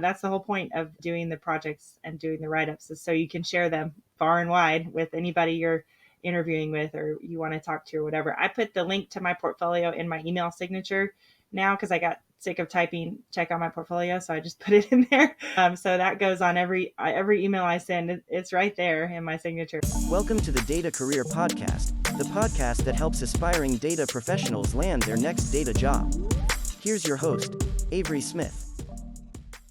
That's the whole point of doing the projects and doing the write-ups, is so you can share them far and wide with anybody you're interviewing with or you want to talk to or whatever. I put the link to my portfolio in my email signature now because I got sick of typing check out my portfolio, so I just put it in there. So that goes on every email I send. It's right there in my signature. Welcome to the Data Career Podcast, the podcast that helps aspiring data professionals land their next data job. Here's your host, Avery Smith.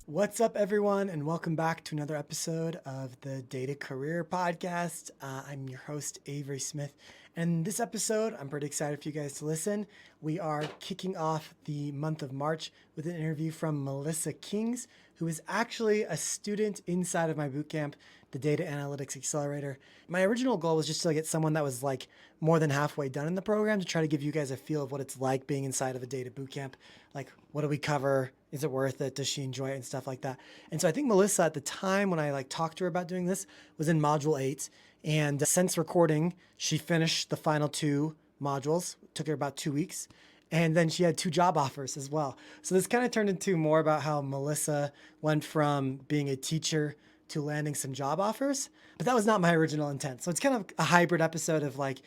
What's up, everyone, and welcome back to another episode of the Data Career Podcast. I'm your host, Avery Smith, and this episode, I'm pretty excited for you guys to listen. We are kicking off the month of March with an interview from Melissa Kings, who is actually a student inside of my bootcamp, the Data Analytics Accelerator. My original goal was just to get someone that was like more than halfway done in the program to try to give you guys a feel of what it's like being inside of a data bootcamp. Like, what do we cover? Is it worth it? Does she enjoy it? And stuff like that. And so I think Melissa, at the time when I talked to her about doing this, was in module 8. And since recording, she finished the final 2 modules. It took her about 2 weeks. And then she had 2 job offers as well. So this kind of turned into more about how Melissa went from being a teacher to landing some job offers. But that was not my original intent. So it's kind of a hybrid episode of like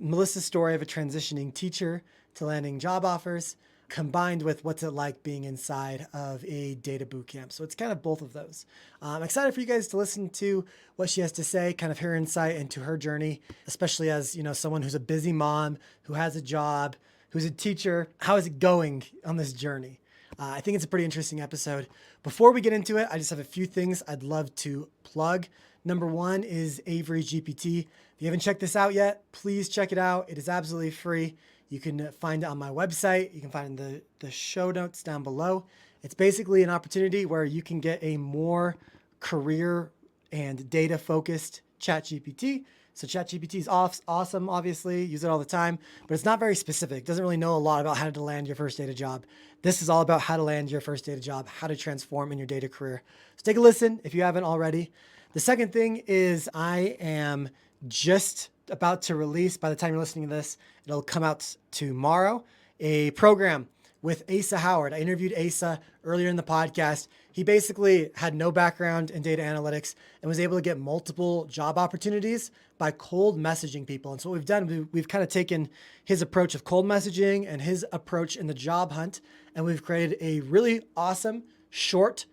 Melissa's story of a transitioning teacher to landing job offers, combined with what's it like being inside of a data bootcamp. So it's kind of both of those. I'm excited for you guys to listen to what she has to say, kind of her insight into her journey, especially as, someone who's a busy mom, who has a job, who's a teacher. How is it going on this journey? I think it's a pretty interesting episode. Before we get into it, I just have a few things I'd love to plug. Number 1 is Avery GPT. If you haven't checked this out yet, please check it out. It is absolutely free. You can find it on my website. You can find it in the show notes down below. It's basically an opportunity where you can get a more career and data focused ChatGPT. So ChatGPT is awesome, obviously, use it all the time, but it's not very specific. It doesn't really know a lot about how to land your first data job. This is all about how to land your first data job, how to transform in your data career. So take a listen if you haven't already. The second thing is I am just about to release, by the time you're listening to this, it'll come out tomorrow, a program with Asa Howard. I interviewed Asa earlier in the podcast. He basically had no background in data analytics and was able to get multiple job opportunities by cold messaging people. And so what we've done, we've kind of taken his approach of cold messaging and his approach in the job hunt, and we've created a really awesome, short,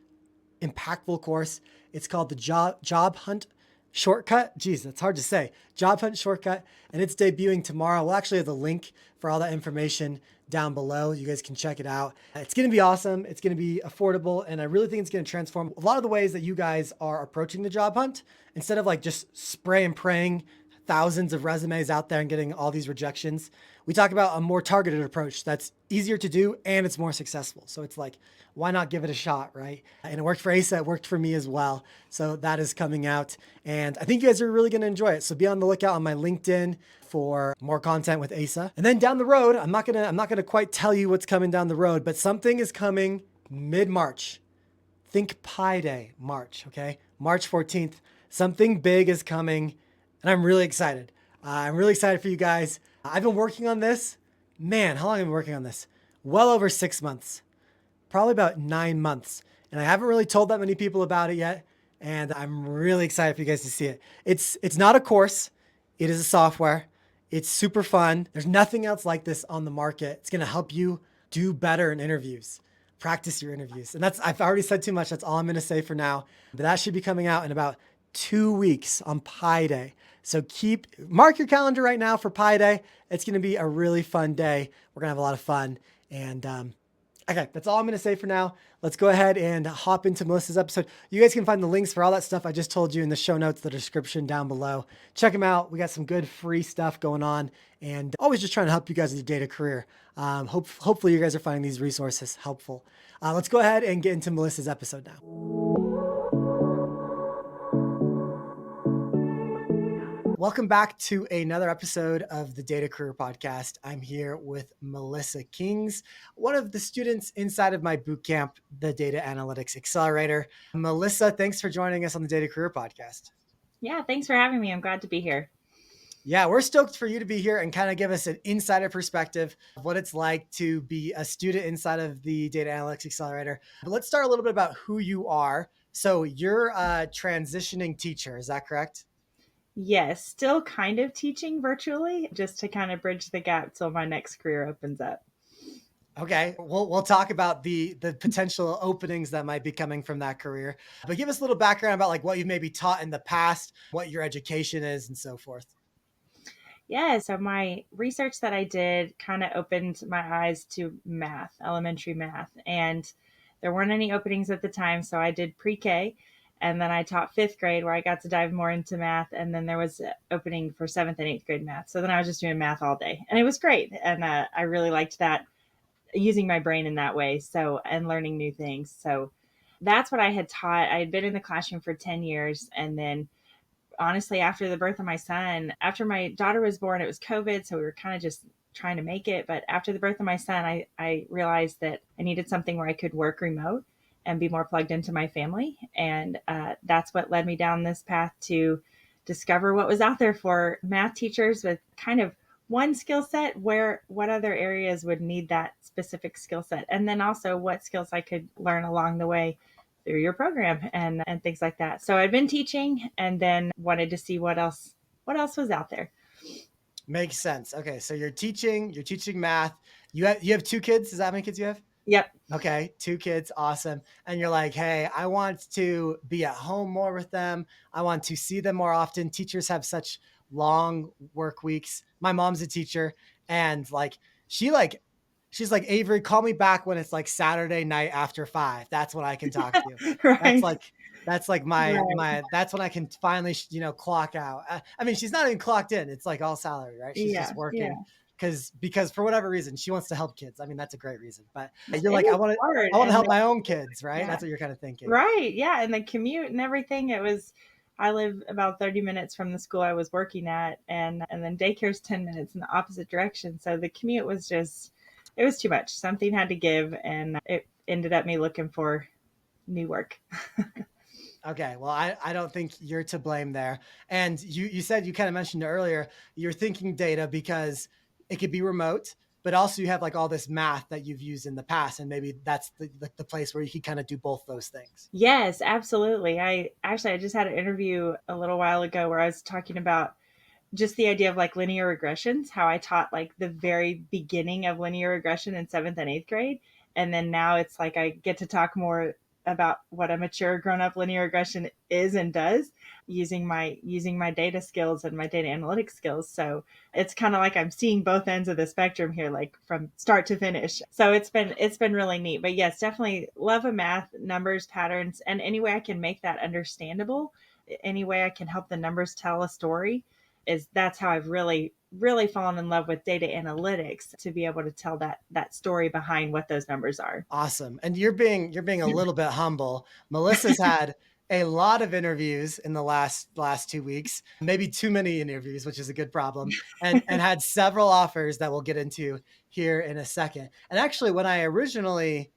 impactful course. It's called the Job Hunt Shortcut. Geez, that's hard to say. Job Hunt Shortcut, and it's debuting tomorrow. We'll actually have the link for all that information down below. You guys can check it out. It's going to be awesome. It's going to be affordable, and I really think it's going to transform a lot of the ways that you guys are approaching the job hunt. Instead of just spray and praying thousands of resumes out there and getting all these rejections, we talk about a more targeted approach that's easier to do and it's more successful. So it's why not give it a shot, right? And it worked for Asa, it worked for me as well. So that is coming out, and I think you guys are really going to enjoy it. So be on the lookout on my LinkedIn for more content with Asa. And then down the road, I'm not gonna quite tell you what's coming down the road, but something is coming mid-March. Think Pi Day, March, okay? March 14th, something big is coming, and I'm really excited. I'm really excited for you guys. I've been working on this. Man, how long have I been working on this? Well over 6 months, probably about 9 months. And I haven't really told that many people about it yet. And I'm really excited for you guys to see it. It's not a course. It is a software. It's super fun. There's nothing else like this on the market. It's going to help you do better in interviews, practice your interviews. And I've already said too much. That's all I'm going to say for now. But that should be coming out in about 2 weeks on Pi Day. So mark your calendar right now for Pi Day. It's going to be a really fun day. We're going to have a lot of fun. And okay, that's all I'm going to say for now. Let's go ahead and hop into Melissa's episode. You guys can find the links for all that stuff I just told you in the show notes, the description down below. Check them out. We got some good free stuff going on, and always just trying to help you guys with your data career. Hopefully you guys are finding these resources helpful. Let's go ahead and get into Melissa's episode now. Welcome back to another episode of the Data Career Podcast. I'm here with Melissa Kings, one of the students inside of my bootcamp, the Data Analytics Accelerator. Melissa, thanks for joining us on the Data Career Podcast. Yeah, thanks for having me. I'm glad to be here. Yeah, we're stoked for you to be here and kind of give us an insider perspective of what it's like to be a student inside of the Data Analytics Accelerator. But let's start a little bit about who you are. So you're a transitioning teacher, is that correct? Yes, still kind of teaching virtually just to kind of bridge the gap till my next career opens up. Okay, we'll talk about the potential openings that might be coming from that career. But give us a little background about like what you've maybe taught in the past, what your education is, and so forth. Yeah, so my research that I did kind of opened my eyes to math, elementary math, and there weren't any openings at the time. So I did pre K and then I taught fifth grade where I got to dive more into math. And then there was an opening for seventh and eighth grade math. So then I was just doing math all day and it was great. And I really liked that, using my brain in that way. So, and learning new things. So that's what I had taught. I had been in the classroom for 10 years and then honestly, after the birth of my son, after my daughter was born, it was COVID. So we were kind of just trying to make it. But after the birth of my son, I realized that I needed something where I could work remote and be more plugged into my family. And that's what led me down this path to discover what was out there for math teachers with kind of one skill set, where what other areas would need that specific skill set, and then also what skills I could learn along the way through your program and things like that. So I'd been teaching and then wanted to see what else was out there. Makes sense. Okay, so you're teaching math. You have two kids. Is that how many kids you have? Yep. Okay, two kids, awesome. And you're like, hey, I want to be at home more with them. I want to see them more often. Teachers have such long work weeks. My mom's a teacher, and like she like she's like, Avery, call me back when it's like Saturday night after 5. That's when I can talk to you. That's Right. like that's like my that's when I can finally clock out. I mean, she's not even clocked in. It's like all salary, right? She's just Yeah. working Yeah. because for whatever reason she wants to help kids. I mean, that's a great reason. But you're It like, was hard. I want to And help my own kids, right? yeah. That's what you're kind of thinking. Right. Yeah. And the commute and everything, I live about 30 minutes from the school I was working at, and then daycare's 10 minutes in the opposite direction. So the commute was just, it was too much. Something had to give, and it ended up me looking for new work. Okay, well, I don't think you're to blame there. And you said you kind of mentioned earlier you're thinking data because it could be remote, but also you have like all this math that you've used in the past, and maybe that's the place where you can kind of do both those things. Yes, absolutely. I just had an interview a little while ago where I was talking about just the idea of like linear regressions, how I taught like the very beginning of linear regression in seventh and eighth grade. And then now it's like I get to talk more about what a mature grown up linear regression is and does, using my data skills and my data analytics skills. So it's kind of like I'm seeing both ends of the spectrum here, like from start to finish. So it's been really neat. But yes, definitely love of math, numbers, patterns, and any way I can make that understandable, any way I can help the numbers tell a story, is that's how I've really fallen in love with data analytics, to be able to tell that story behind what those numbers are. Awesome. And you're being a little bit humble. Melissa's had a lot of interviews in the last 2 weeks, maybe too many interviews, which is a good problem, and had several offers that we'll get into here in a second. And actually, when I originally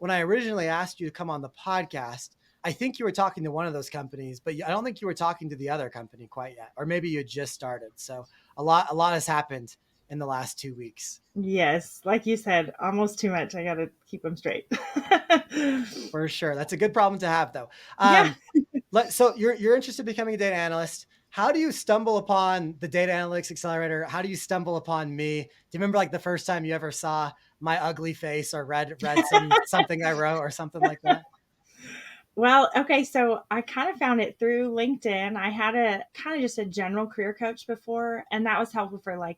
asked you to come on the podcast, I think you were talking to one of those companies, but I don't think you were talking to the other company quite yet, or maybe you had just started. So a lot has happened in the last 2 weeks. Yes, like you said, almost too much. I got to keep them straight. For sure. That's a good problem to have, though. Yeah. So you're interested in becoming a data analyst. How do you stumble upon the Data Analytics Accelerator? How do you stumble upon me? Do you remember like the first time you ever saw my ugly face or read something I wrote or something like that? Well, okay, so I kind of found it through LinkedIn. I had a kind of just a general career coach before, and that was helpful for like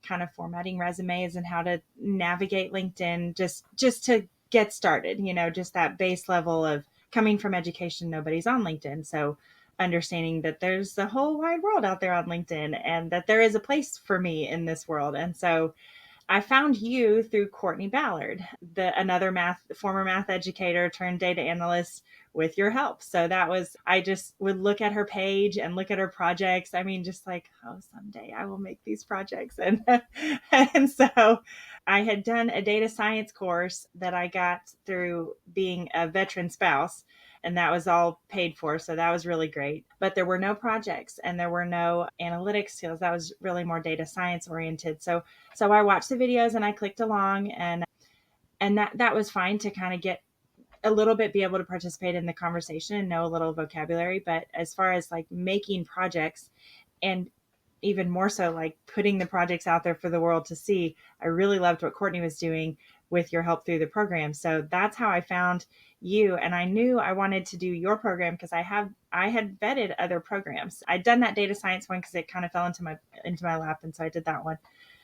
kind of formatting resumes and how to navigate LinkedIn, just to get started, just that base level of coming from education. Nobody's on LinkedIn. So understanding that there's a whole wide world out there on LinkedIn and that there is a place for me in this world. And so I found you through Courtney Ballard, the another former math educator turned data analyst, with your help. So that was, I just would look at her page and look at her projects. I mean, just like, oh, someday I will make these projects. And and so I had done a data science course that I got through being a veteran spouse. and that was all paid for. So that was really great. But there were no projects and there were no analytics skills. That was really more data science oriented. So I watched the videos and I clicked along, and that was fine to kind of get a little bit, be able to participate in the conversation and know a little vocabulary. But as far as like making projects, and even more so like putting the projects out there for the world to see, I really loved what Courtney was doing with your help through the program. So that's how I found you, and I knew I wanted to do your program because I had vetted other programs. I'd done that data science one because it kind of fell into my lap, and so I did that one.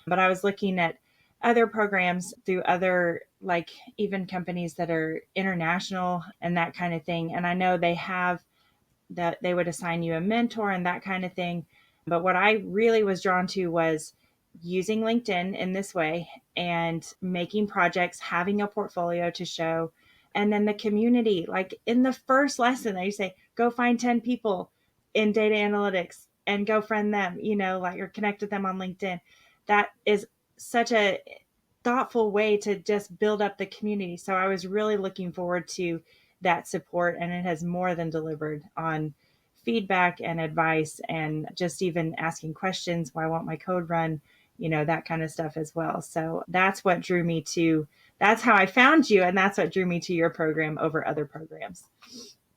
But I was looking at other programs through other, like, even companies that are international and that kind of thing, and I know they have that they would assign you a mentor and that kind of thing. But what I really was drawn to was using LinkedIn in this way and making projects, having a portfolio to show. And then the community, like in the first lesson, they say, go find 10 people in data analytics and go friend them, like, or connect with them on LinkedIn. That is such a thoughtful way to just build up the community. So I was really looking forward to that support, and it has more than delivered on feedback and advice, and just even asking questions. Why won't my code run? That kind of stuff as well. So that's what drew me to, that's how I found you. And that's what drew me to your program over other programs.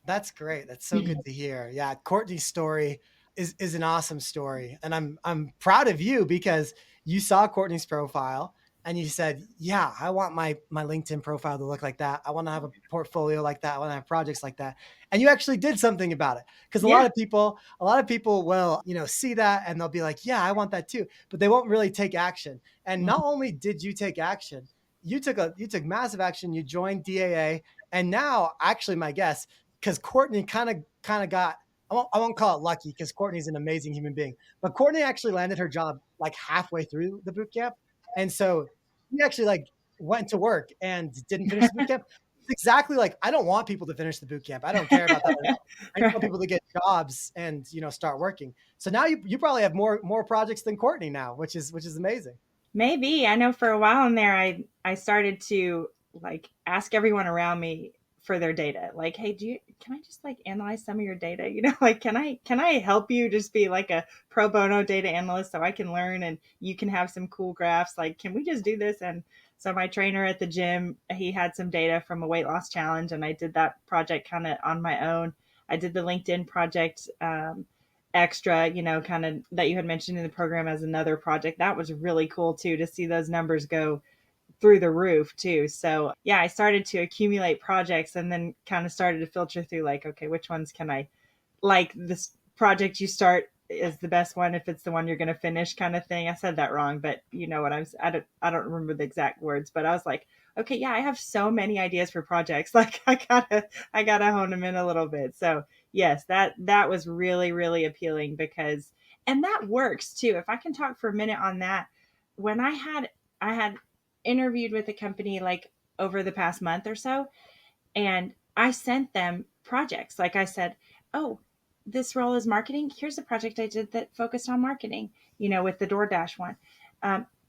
That's great. That's so good to hear. Yeah, Courtney's story is an awesome story, and I'm proud of you because you saw Courtney's profile and you said, "Yeah, I want my LinkedIn profile to look like that. I want to have a portfolio like that. I want to have projects like that." And you actually did something about it, because a lot Yeah. of people, will, see that and they'll be like, "Yeah, I want that too," but they won't really take action. And not only did you take action, you took massive action. You joined DAA, and now, actually, my guess, because Courtney kind of got, I won't call it lucky because Courtney's an amazing human being, but Courtney actually landed her job like halfway through the boot camp. And so he actually like went to work and didn't finish the boot camp. It's exactly like, I don't want people to finish the boot camp. I don't care about that at all. I just want Right. people to get jobs and, start working. So now you probably have more projects than Courtney now, which is amazing. Maybe. I know for a while in there, I started to like ask everyone around me for their data. Like, hey, can I just like analyze some of your data? Like, can I help you just be like a pro bono data analyst so I can learn and you can have some cool graphs? Like, can we just do this? And so my trainer at the gym, he had some data from a weight loss challenge, and I did that project kind of on my own. I did the LinkedIn project, extra, kind of that you had mentioned in the program as another project. That was really cool too, to see those numbers go through the roof too. So yeah, I started to accumulate projects and then kind of started to filter through, like, okay, which ones can I, like, this project you start is the best one if it's the one you're going to finish, kind of thing. I said that wrong, but you know what I don't remember the exact words, but I was like, okay, yeah, I have so many ideas for projects. Like, I gotta hone them in a little bit. So yes, that was really, really appealing, because, and that works too. If I can talk for a minute on that, when I had interviewed with a company like over the past month or so, and I sent them projects. Like, I said, oh, this role is marketing. Here's a project I did that focused on marketing, with the DoorDash one.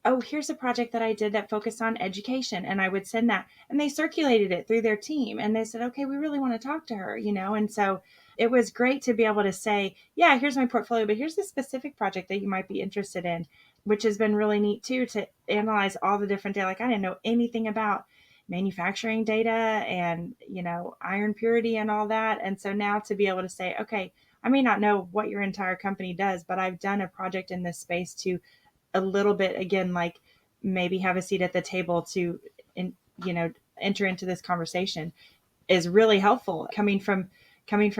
Oh, here's a project that I did that focused on education. And I would send that, and they circulated it through their team. And they said, okay, we really want to talk to her, And so it was great to be able to say, yeah, here's my portfolio, but here's the specific project that you might be interested in, which has been really neat too, to analyze all the different data. Like, I didn't know anything about manufacturing data and, iron purity and all that. And so now to be able to say, okay, I may not know what your entire company does, but I've done a project in this space to a little bit, again, like, maybe have a seat at the table to, in, enter into this conversation, is really helpful. Coming from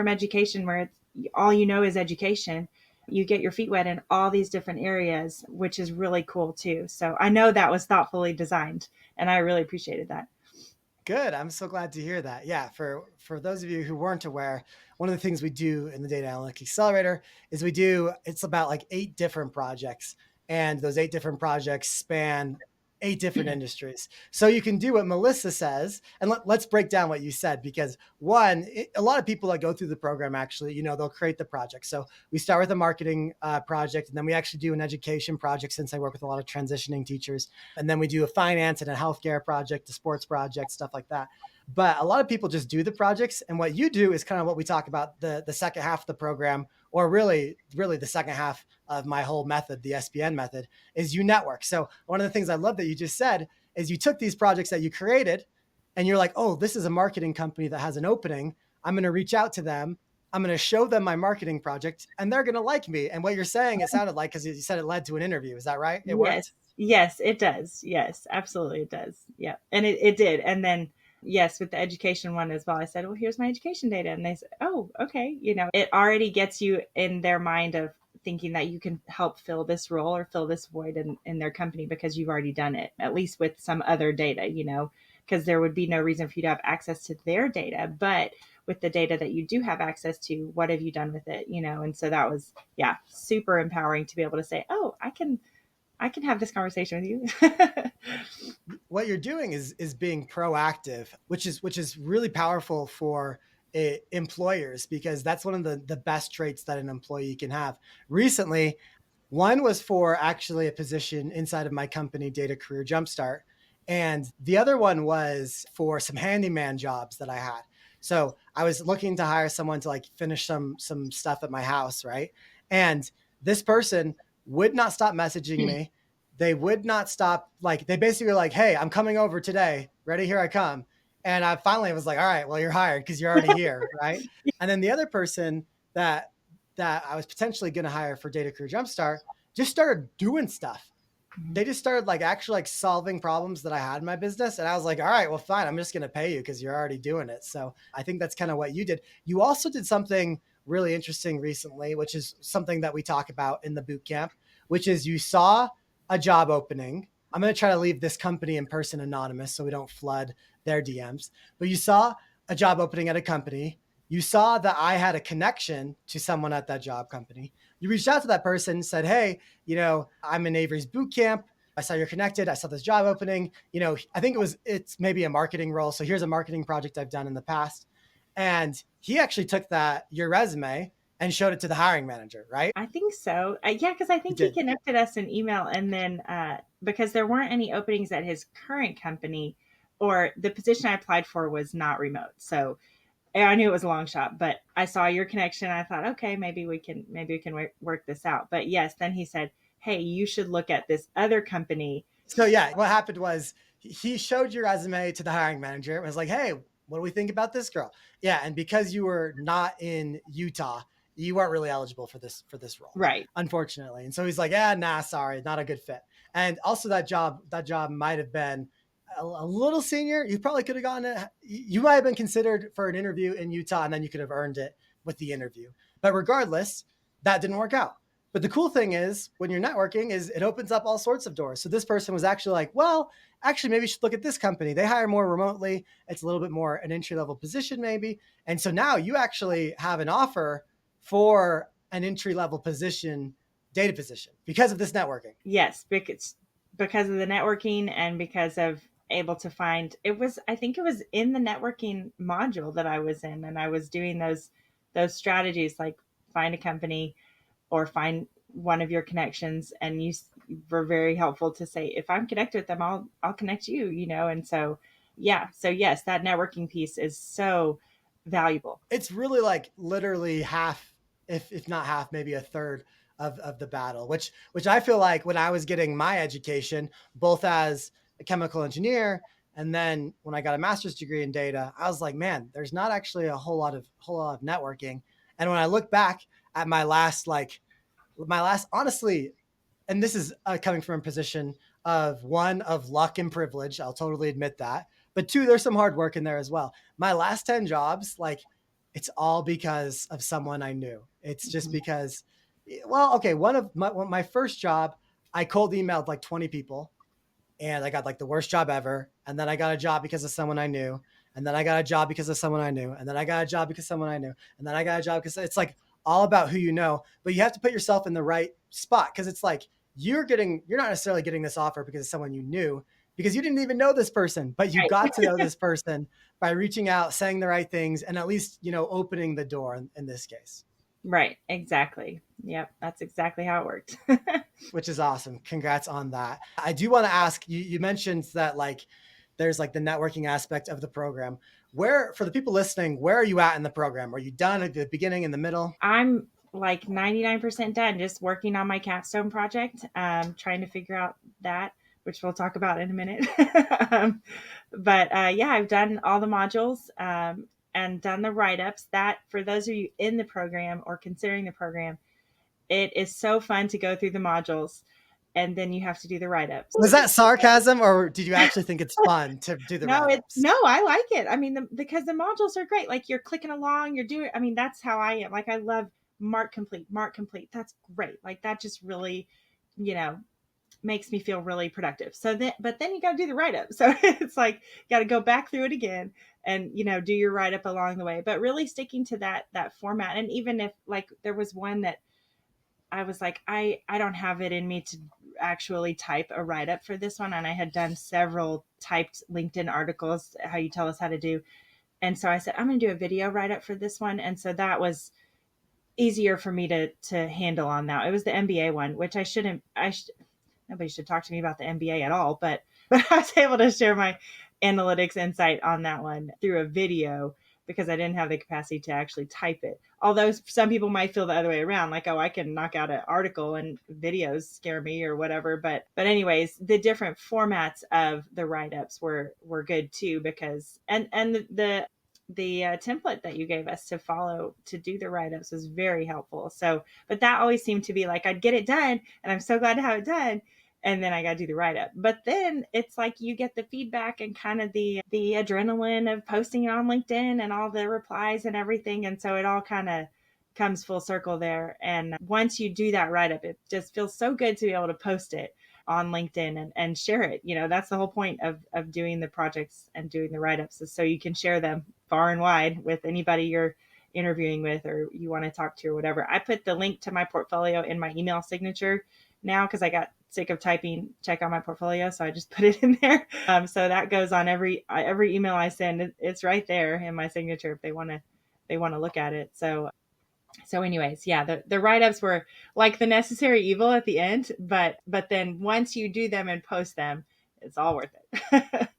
education, where it's, all is education, you get your feet wet in all these different areas, which is really cool too. So I know that was thoughtfully designed, and I really appreciated that. Good. I'm so glad to hear that. Yeah, for those of you who weren't aware, one of the things we do in the Data Analytics Accelerator is it's about like 8 different projects, and those 8 different projects span 8 different industries. So you can do what Melissa says, and let's break down what you said, because a lot of people that go through the program, actually, they'll create the project. So we start with a marketing project, and then we actually do an education project, since I work with a lot of transitioning teachers. And then we do a finance and a healthcare project, a sports project, stuff like that. But a lot of people just do the projects. And what you do is kind of what we talk about the second half of the program, or really the second half of my whole method, the SPN method, is you network. So one of the things I love that you just said is you took these projects that you created and you're like, oh, this is a marketing company that has an opening. I'm going to reach out to them. I'm going to show them my marketing project and they're going to like me. And what you're saying, it sounded like, because you said it led to an interview. Is that right? It Yes. worked? Yes, it does. Yes, absolutely it does. Yeah. And it did. And then yes, with the education one as well, I said, well, here's my education data. And they said, oh, okay. It already gets you in their mind of thinking that you can help fill this role or fill this void in their company because you've already done it, at least with some other data, because there would be no reason for you to have access to their data. But with the data that you do have access to, what have you done with it? And so that was, yeah, super empowering to be able to say, oh, I can have this conversation with you. What you're doing is being proactive, which is really powerful for employers, because that's one of the best traits that an employee can have. Recently, one was for actually a position inside of my company, Data Career Jumpstart, and the other one was for some handyman jobs that I had. So I was looking to hire someone to like finish some stuff at my house, right? And this person would not stop messaging me. They would not stop. Like, they basically were like, hey, I'm coming over today. Ready? Here I come. And I finally was like, all right, well, you're hired because you're already here. Right. And then the other person that I was potentially going to hire for Data Career Jumpstart just started doing stuff. They just started like actually like solving problems that I had in my business. And I was like, all right, well, fine. I'm just going to pay you because you're already doing it. So I think that's kind of what you did. You also did something really interesting recently, which is something that we talk about in the boot camp, which is you saw a job opening. I'm going to try to leave this company in person anonymous so we don't flood their DMs. But you saw a job opening at a company. You saw that I had a connection to someone at that job company. You reached out to that person and said, hey, I'm in Avery's boot camp. I saw you're connected. I saw this job opening. I think it's maybe a marketing role. So here's a marketing project I've done in the past. And he actually took your resume and showed it to the hiring manager, right? I think so. Yeah, because I He think he did. connected us in email, and then because there weren't any openings at his current company, or the position I applied for was not remote, so I knew it was a long shot. But I saw your connection. I thought, okay, maybe we can work this out. But yes, then he said, hey, you should look at this other company. So yeah, what happened was he showed your resume to the hiring manager. It was like, hey, what do we think about this girl? Yeah, and because you were not in Utah, you weren't really eligible for this role, Right. unfortunately. And so he's like, yeah, nah, sorry, not a good fit. And also that job might have been a little senior. You probably could have gotten it. You might have been considered for an interview in Utah, and then you could have earned it with the interview. But regardless, that didn't work out. But the cool thing is when you're networking is it opens up all sorts of doors. So this person was actually like, well, actually, maybe you should look at this company. They hire more remotely. It's a little bit more an entry level position, maybe. And so now you actually have an offer for an entry level position, data position, because of this networking. Yes, because of the networking and because of able to find I think it was in the networking module that I was in, and I was doing those strategies like find a company or find one of your connections, and you were very helpful to say, if I'm connected with them, I'll connect you, and so yeah, so yes, that networking piece is so valuable. It's really like literally half, if not half, maybe a third of the battle, which I feel like when I was getting my education, both as a chemical engineer and then when I got a master's degree in data, I was like, man, there's not actually a whole lot of networking. And when I look back at my last honestly, and this is coming from a position of one of luck and privilege. I'll totally admit that. But two, there's some hard work in there as well. My last 10 jobs, like it's all because of someone I knew. It's just Mhm. because, well, okay. One of my first job, I cold emailed like 20 people and I got like the worst job ever. And then I got a job because of someone I knew. And then I got a job because of someone I knew. And then I got a job because of someone I knew. And then I got a job because it's like all about who you know, but you have to put yourself in the right spot. Cause it's like, you're not necessarily getting this offer because of someone you knew, because you didn't even know this person, but you Right. got to know this person by reaching out, saying the right things, and at least, opening the door in this case, Right, exactly. Yep, that's exactly how it worked. which is awesome. Congrats on that. I do want to ask you, you mentioned that like there's like the networking aspect of the program. Where, for the people listening, where are you at in the program? Are you done at the beginning, in the middle? I'm like 99% done, just working on my capstone project, trying to figure out that, which we'll talk about in a minute. But yeah, I've done all the modules, and done the write-ups. That, for those of you in the program or considering the program, it is so fun to go through the modules, and then you have to do the write-ups. Was that sarcasm, or did you actually think it's fun to do the No, write-ups? I like it. I mean, because the modules are great. Like, you're clicking along, you're doing. I mean, that's how I am. Like, I love mark complete, mark complete. That's great. Like, that just really, you know, makes me feel really productive. So then, but then you got to do the write up. So it's like, you got to go back through it again and, do your write up along the way, but really sticking to that format. And even if, like, there was one that I was like, I don't have it in me to actually type a write up for this one. And I had done several typed LinkedIn articles, how you tell us how to do. And so I said, I'm going to do a video write up for this one. And so that was easier for me to handle on that. It was the MBA one, which nobody should talk to me about the MBA at all, but I was able to share my analytics insight on that one through a video because I didn't have the capacity to actually type it. Although some people might feel the other way around, like, oh, I can knock out an article and videos scare me or whatever. But anyways, the different formats of the write-ups were good too, because and the template that you gave us to follow to do the write-ups was very helpful. So, but that always seemed to be like, I'd get it done and I'm so glad to have it done, and then I got to do the write up. But then it's like you get the feedback and kind of the adrenaline of posting it on LinkedIn and all the replies and everything. And so it all kind of comes full circle there. And once you do that write up, it just feels so good to be able to post it on LinkedIn and share it. That's the whole point of doing the projects and doing the write ups, is so you can share them far and wide with anybody you're interviewing with or you want to talk to or whatever. I put the link to my portfolio in my email signature now because I got sick of typing check out my portfolio, so I just put it in there. So that goes on every email I send. It's right there in my signature if they want to look at it. So anyways, yeah, the write-ups were like the necessary evil at the end, but then once you do them and post them, it's all worth it.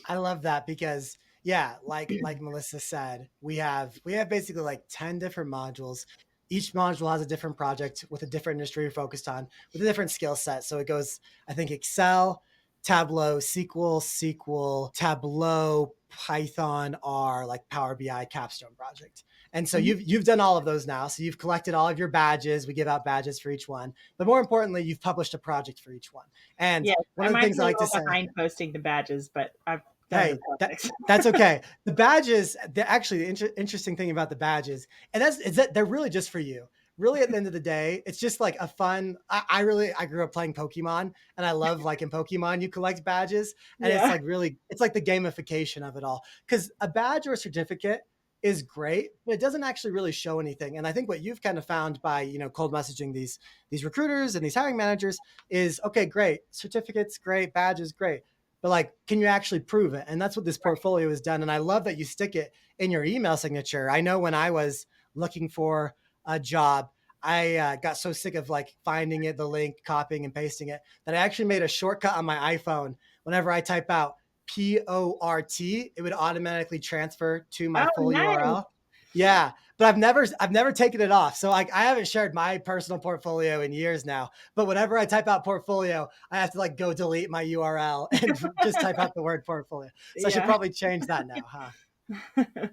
I love that because, yeah, like Melissa said, we have basically like 10 different modules. Each module has a different project with a different industry you're focused on, with a different skill set. So it goes, I think, Excel, Tableau, SQL, Tableau, Python, R, like Power BI capstone project. And so you've done all of those now. So you've collected all of your badges. We give out badges for each one. But more importantly, you've published a project for each one. And yeah, one I of the might things be I a like to little say, behind posting the badges, but I've done the hey, projects. that's okay. The badges, the interesting thing about the badges, and is that they're really just for you. Really, at the end of the day, it's just like a fun. I grew up playing Pokemon, and I love, like, in Pokemon, you collect badges, and it's Yeah. like really, it's like the gamification of it all. Because a badge or a certificate is great, but it doesn't actually really show anything. And I think what you've kind of found by cold messaging these recruiters and these hiring managers is, okay, great, certificates, great, badges, great, but like, can you actually prove it? And that's what this portfolio has done. And I love that you stick it in your email signature. I know when I was looking for a job, I got so sick of like finding it, the link, copying and pasting it, that I actually made a shortcut on my iPhone. Whenever I type out PORT, it would automatically transfer to my Oh, full nice. URL. Yeah, but I've never taken it off. So like, I haven't shared my personal portfolio in years now. But whenever I type out portfolio, I have to like go delete my URL and just type out the word portfolio. So I should Yeah. probably change that now, huh?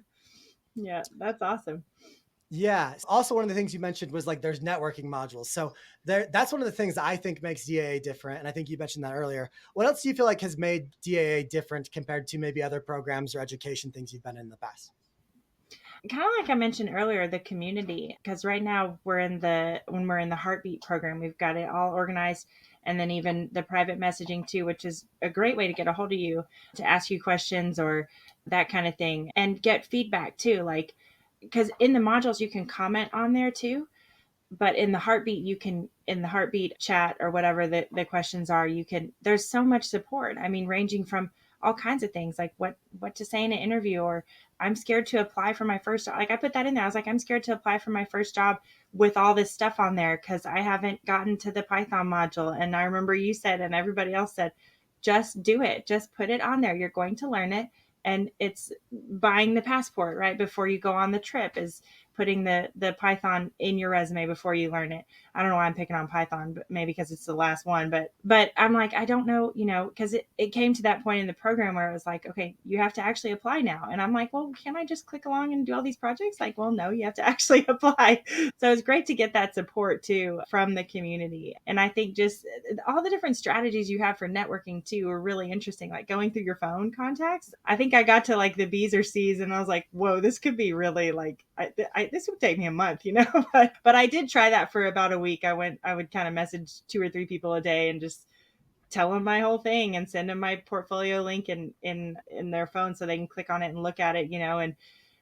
Yeah, that's awesome. Yeah. Also, one of the things you mentioned was like there's networking modules. So that's one of the things that I think makes DAA different. And I think you mentioned that earlier. What else do you feel like has made DAA different compared to maybe other programs or education things you've been in the past? Kind of like I mentioned earlier, the community, because right now when we're in the Heartbeat program, we've got it all organized, and then even the private messaging too, which is a great way to get a hold of you, to ask you questions or that kind of thing, and get feedback too. Like, because in the modules you can comment on there too, but in the Heartbeat, in the Heartbeat chat or whatever the questions are, there's so much support. I mean, ranging from all kinds of things, like what to say in an interview, or I'm scared to apply for my first job. Like, I put that in there. I was like, I'm scared to apply for my first job with all this stuff on there because I haven't gotten to the Python module. And I remember you said, and everybody else said, just do it. Just put it on there. You're going to learn it. And it's buying the passport right before you go on the trip, is putting the Python in your resume before you learn it. I don't know why I'm picking on Python, but maybe because it's the last one. But I'm like, I don't know, because it came to that point in the program where it was like, okay, you have to actually apply now. And I'm like, well, can I just click along and do all these projects? Like, well, no, you have to actually apply. So it's great to get that support too from the community. And I think just all the different strategies you have for networking too are really interesting. Like going through your phone contacts. I think I got to like the B's or C's and I was like, whoa, this could be really like, this would take me a month, but I did try that for about a week. I would kind of message 2 or 3 people a day and just tell them my whole thing and send them my portfolio link in their phone so they can click on it and look at it, and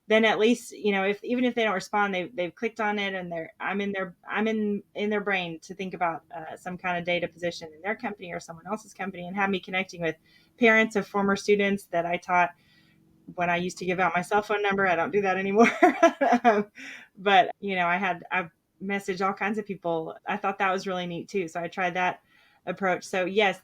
then at least, if even if they don't respond, they've clicked on it and I'm in their brain to think about some kind of data position in their company or someone else's company, and have me connecting with parents of former students that I taught when I used to give out my cell phone number. I don't do that anymore. But I've messaged all kinds of people. I thought that was really neat too. So I tried that approach. So yes,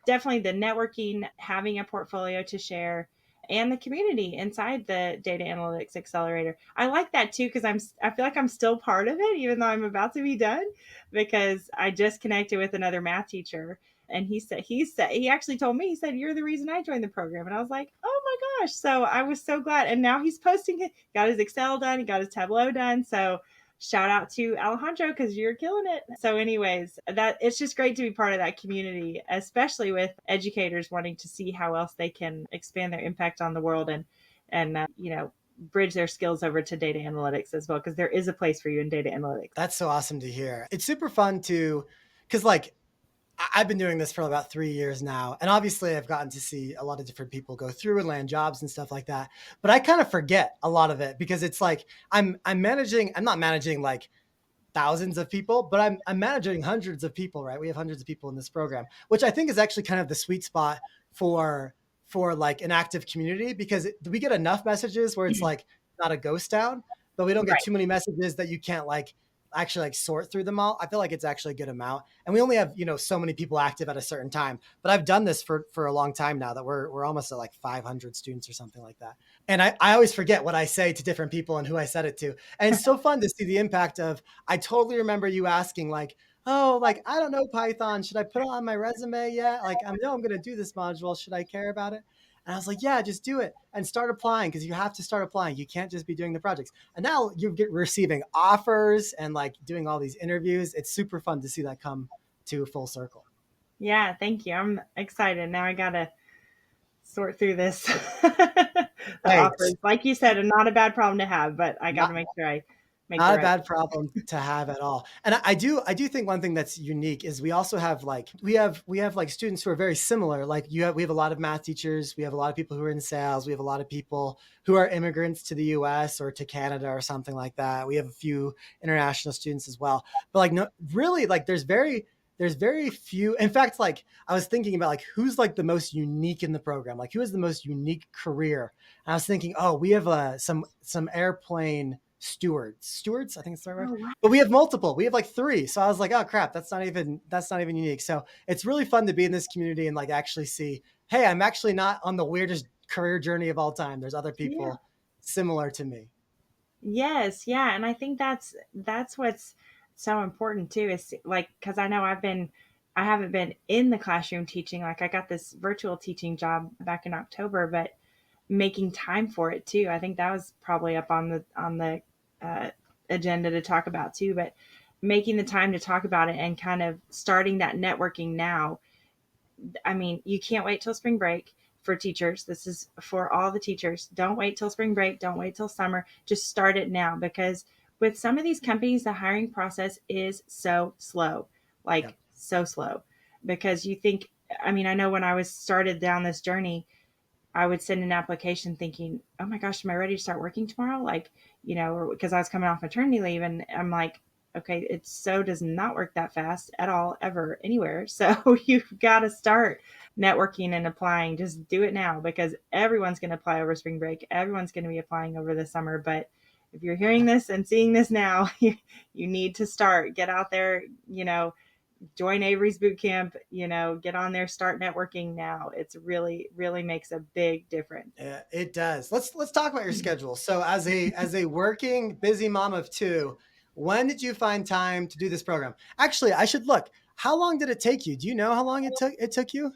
definitely the networking, having a portfolio to share, and the community inside the Data Analytics Accelerator. I like that too, because I feel like I'm still part of it, even though I'm about to be done, because I just connected with another math teacher. And he actually told me, he said, you're the reason I joined the program. And I was like, oh my gosh. So I was so glad. And now he's posting it, got his Excel done, he got his Tableau done. So shout out to Alejandro, because you're killing it. So anyways, that it's just great to be part of that community, especially with educators wanting to see how else they can expand their impact on the world, and bridge their skills over to data analytics as well, because there is a place for you in data analytics. That's so awesome to hear. It's super fun because like I've been doing this for about 3 years now. And obviously I've gotten to see a lot of different people go through and land jobs and stuff like that. But I kind of forget a lot of it because it's like I'm not managing like thousands of people, but I'm managing hundreds of people, right? We have hundreds of people in this program, which I think is actually kind of the sweet spot for like an active community, because we get enough messages where it's like not a ghost town, but we don't get Right. too many messages that you can't like actually like sort through them all. I feel like it's actually a good amount. And we only have, so many people active at a certain time, but I've done this for a long time now that we're almost at like 500 students or something like that. And I always forget what I say to different people and who I said it to. And it's so fun to see the impact of, I totally remember you asking like, oh, like, I don't know Python. Should I put it on my resume yet? Like, I know I'm going to do this module. Should I care about it? And I was like, yeah, just do it and start applying, because you have to start applying. You can't just be doing the projects. And now you're receiving offers and like doing all these interviews. It's super fun to see that come to full circle. Yeah, thank you. I'm excited. Now I got to sort through this. The Hey, offers, like you said, are not a bad problem to have, but I got not to make sure I make the not a right. bad problem to have at all. And I do think one thing that's unique is we also have like we have like students who are very similar. Like we have a lot of math teachers, we have a lot of people who are in sales, we have a lot of people who are immigrants to the US or to Canada or something like that. We have a few international students as well. But like no really, like there's very few. In fact, like I was thinking about like who's like the most unique in the program, like who has the most unique career. And I was thinking, oh, we have some airplane stewards, I think it's the right word. Oh, wow. But we have multiple. We have like 3. So I was like, oh crap, that's not even unique. So it's really fun to be in this community and like actually see, hey, I'm actually not on the weirdest career journey of all time. There's other Yeah. people similar to me. Yes, yeah, and I think that's what's so important too, is like, because I haven't been in the classroom teaching. Like I got this virtual teaching job back in October, but making time for it too. I think that was probably up on the uh, agenda to talk about too. But making the time to talk about it and kind of starting that networking now. I mean, you can't wait till spring break for teachers. This is for all the teachers. Don't wait till spring break. Don't wait till summer. Just start it now, because with some of these companies, the hiring process is so slow, like Yep. so slow. Because you think, I mean, I know when I was started down this journey, I would send an application thinking, oh my gosh, am I ready to start working tomorrow? Like, because I was coming off maternity leave, and I'm like, okay, it so does not work that fast at all, ever, anywhere. So you've got to start networking and applying. Just do it now, because everyone's going to apply over spring break. Everyone's going to be applying over the summer. But if you're hearing this and seeing this now, you need to start, get out there, join Avery's Bootcamp, get on there, start networking now. It's really, really makes a big difference. Yeah, it does. Let's talk about your schedule. So as a working busy mom of two, when did you find time to do this program? Actually, I should look. How long did it take you? Do you know how long it took you?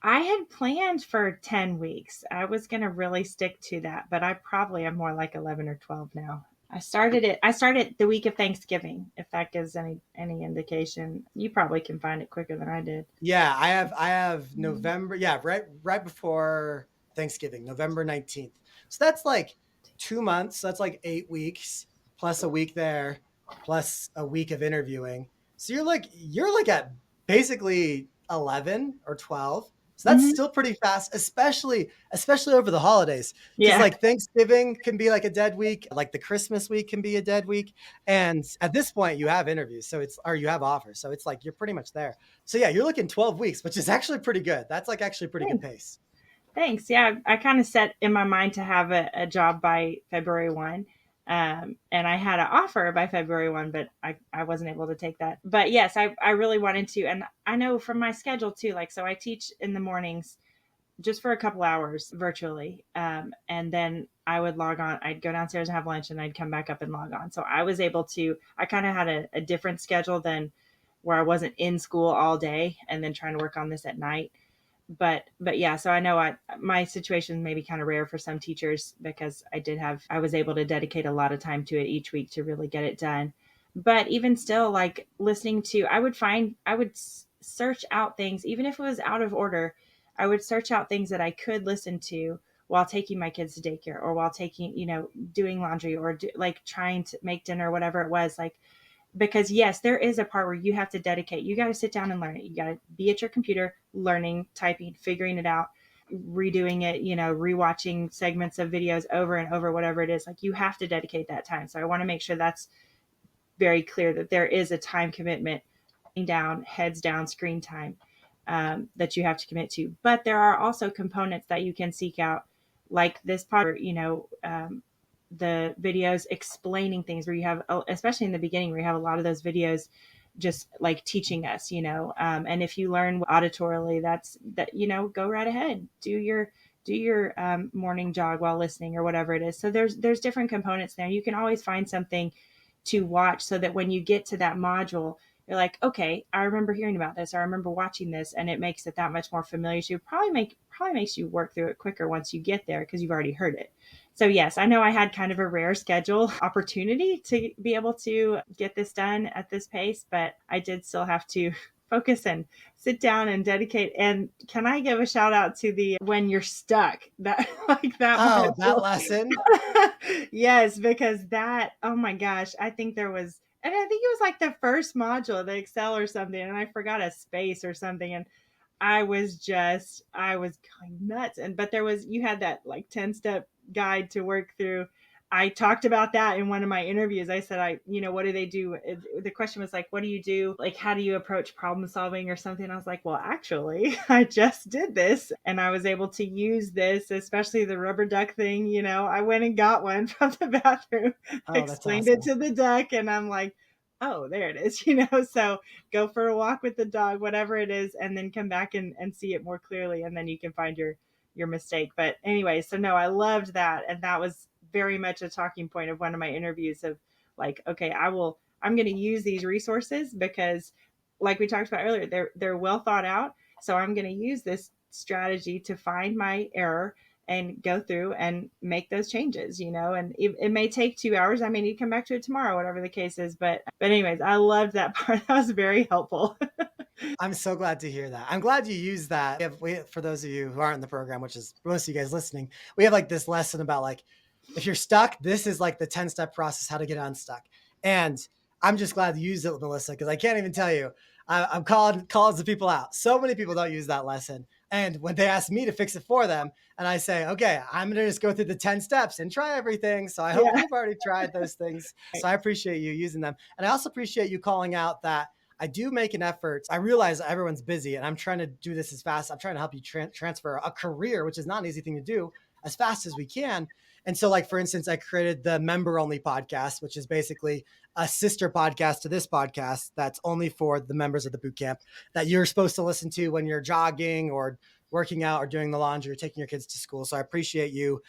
I had planned for 10 weeks. I was going to really stick to that, but I probably am more like 11 or 12 now. I started the week of Thanksgiving, if that gives any indication. You probably can find it quicker than I did. Yeah, I have November. Yeah, right before Thanksgiving, November 19th. So that's like 2 months. So that's like 8 weeks plus a week there, plus a week of interviewing. So you're like at basically 11 or 12. So that's Mm-hmm. still pretty fast, especially over the holidays. Because Yeah. like Thanksgiving can be like a dead week, like the Christmas week can be a dead week. And at this point you have interviews. So it's or you have offers. So it's like you're pretty much there. So yeah, you're looking 12 weeks, which is actually pretty good. That's like actually pretty good Thanks. pace. Thanks. Yeah, I kind of set in my mind to have a job by February 1. And I had an offer by February 1, but I wasn't able to take that. But yes, I really wanted to. And I know from my schedule too, like, so I teach in the mornings just for a couple hours virtually. And then I would log on, I'd go downstairs and have lunch and I'd come back up and log on. So I was able to, I kind of had a different schedule than where I wasn't in school all day and then trying to work on this at night. But yeah, so I know my situation may be kind of rare for some teachers because I was able to dedicate a lot of time to it each week to really get it done. But even still, like listening to, I would search out things, even if it was out of order. I would search out things that I could listen to while taking my kids to daycare or while taking, doing laundry or like trying to make dinner, whatever it was. Like, because yes, there is a part where you have to dedicate, you got to sit down and learn it. You got to be at your computer learning, typing, figuring it out, redoing it, rewatching segments of videos over and over, whatever it is. Like, you have to dedicate that time. So I want to make sure that's very clear, that there is a time commitment, down, heads down, screen time, that you have to commit to. But there are also components that you can seek out, like this part, the videos explaining things, where you have, especially in the beginning, where you have a lot of those videos just like teaching us, and if you learn auditorily, go right ahead, do your morning jog while listening or whatever it is. So there's different components there. You can always find something to watch so that when you get to that module, you're like, okay, I remember hearing about this, or I remember watching this, and it makes it that much more familiar. So probably makes you work through it quicker once you get there because you've already heard it. So yes, I know I had kind of a rare schedule opportunity to be able to get this done at this pace, but I did still have to focus and sit down and dedicate. And can I give a shout out to the when you're stuck, that like that Oh, that module? lesson. Yes, because that, oh my gosh, I think there was, and I think it was like the first module, the Excel or something, and I forgot a space or something, and I was going nuts. And but you had that like 10-step guide to work through. I talked about that in one of my interviews. I said, what do they do? The question was like, what do you do? Like, how do you approach problem solving or something? I was like, well, actually, I just did this and I was able to use this, especially the rubber duck thing. I went and got one from the bathroom, Oh, that's explained it awesome. to the duck, and I'm like, oh, there it is, So go for a walk with the dog, whatever it is, and then come back and see it more clearly. And then you can find your mistake. But anyway, so no, I loved that. And that was very much a talking point of one of my interviews of like, okay, I'm going to use these resources because like we talked about earlier, they're well thought out. So I'm going to use this strategy to find my error and go through and make those changes, and it may take 2 hours. I may need to come back to it tomorrow, whatever the case is. But anyways, I loved that part. That was very helpful. I'm so glad to hear that. I'm glad you used that. For those of you who aren't in the program, which is most of you guys listening, we have like this lesson about like, if you're stuck, this is like the 10-step process, how to get unstuck. And I'm just glad you used it, Melissa, because I can't even tell you, I'm calling the people out. So many people don't use that lesson. And when they ask me to fix it for them, and I say, okay, I'm going to just go through the 10 steps and try everything. So I hope Yeah. you've already tried those things. So I appreciate you using them. And I also appreciate you calling out that I do make an effort. I realize everyone's busy and I'm trying to do this as fast. I'm trying to help you transfer a career, which is not an easy thing to do, as fast as we can. And so, like, for instance, I created the member only podcast, which is basically a sister podcast to this podcast that's only for the members of the bootcamp that you're supposed to listen to when you're jogging or working out or doing the laundry or taking your kids to school. So I appreciate you,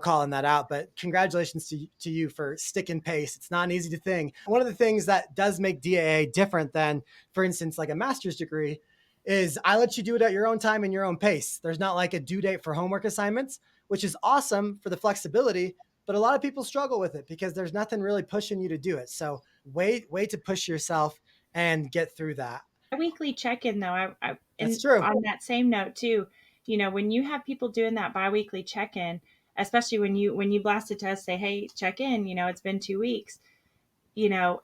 calling that out. But congratulations to you for stick and pace. It's not an easy thing. One of the things that does make DAA different than, for instance, like a master's degree is I let you do it at your own time and your own pace. There's not like a due date for homework assignments, which is awesome for the flexibility, but a lot of people struggle with it because there's nothing really pushing you to do it. So wait to push yourself and get through that. A weekly check-in though, That's and true. on that same note too, when you have people doing that biweekly check-in, especially when you blast it to us, say, hey, check in, it's been 2 weeks, you know,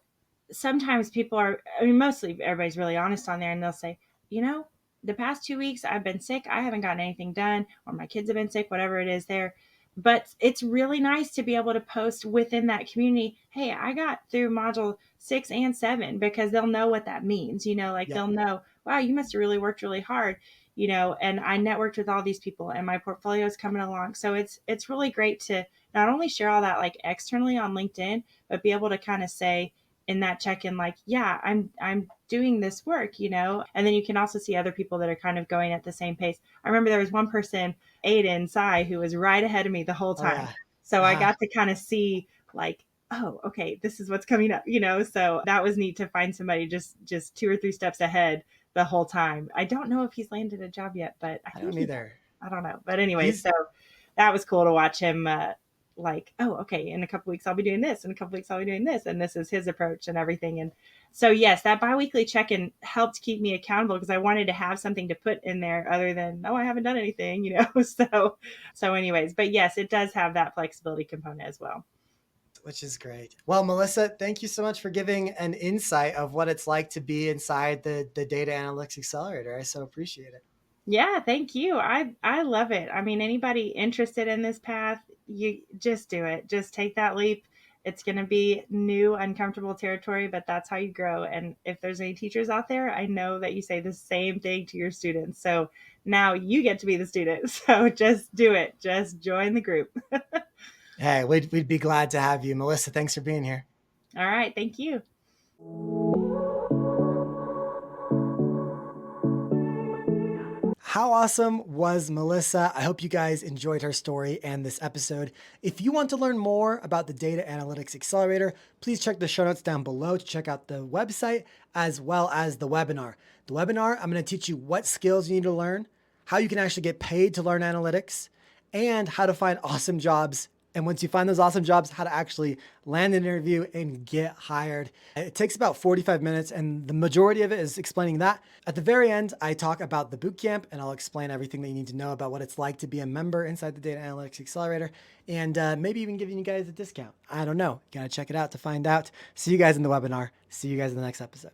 sometimes people are, I mean, mostly everybody's really honest on there and they'll say, you know, the past 2 weeks I've been sick. I haven't gotten anything done, or my kids have been sick, whatever it is there. But it's really nice to be able to post within that community, hey, I got through module 6 and 7, because they'll know what that means, like Yep. they'll know, wow, you must have really worked really hard, and I networked with all these people and my portfolio is coming along. So it's really great to not only share all that like externally on LinkedIn, but be able to kind of say, in that check-in, like, yeah, I'm doing this work, and then you can also see other people that are kind of going at the same pace. I remember there was one person, Aiden Sai, who was right ahead of me the whole Oh time. yeah. So I Uh-huh. got to kind of see, like, oh, okay, this is what's coming up, so that was neat to find somebody just 2 or 3 steps ahead the whole time. I don't know if he's landed a job yet, but I I think don't he has. either. I don't know, but anyways, He's so that was cool to watch him, like, oh, okay, in a couple weeks I'll be doing this, in a couple weeks I'll be doing this, and this is his approach and everything. And so yes, that biweekly check-in helped keep me accountable because I wanted to have something to put in there other than, oh, I haven't done anything, so anyways, but yes, it does have that flexibility component as well. which is great. Well, Melissa, thank you so much for giving an insight of what it's like to be inside the Data Analytics Accelerator. I so appreciate it. Yeah, thank you. I love it. I mean, anybody interested in this path, you just do it. Just take that leap. It's going to be new, uncomfortable territory, but that's how you grow. And if there's any teachers out there, I know that you say the same thing to your students. So now you get to be the student. So just do it. Just join the group. Hey, we'd be glad to have you. Melissa, thanks for being here. All right. Thank you. How awesome was Melissa? I hope you guys enjoyed her story and this episode. If you want to learn more about the Data Analytics Accelerator, please check the show notes down below to check out the website as well as the webinar. The webinar, I'm going to teach you what skills you need to learn, how you can actually get paid to learn analytics, and how to find awesome jobs. And once you find those awesome jobs, how to actually land an interview and get hired. It takes about 45 minutes, and the majority of it is explaining that. At the very end, I talk about the bootcamp, and I'll explain everything that you need to know about what it's like to be a member inside the Data Analytics Accelerator, and maybe even giving you guys a discount. I don't know. You gotta check it out to find out. See you guys in the webinar. See you guys in the next episode.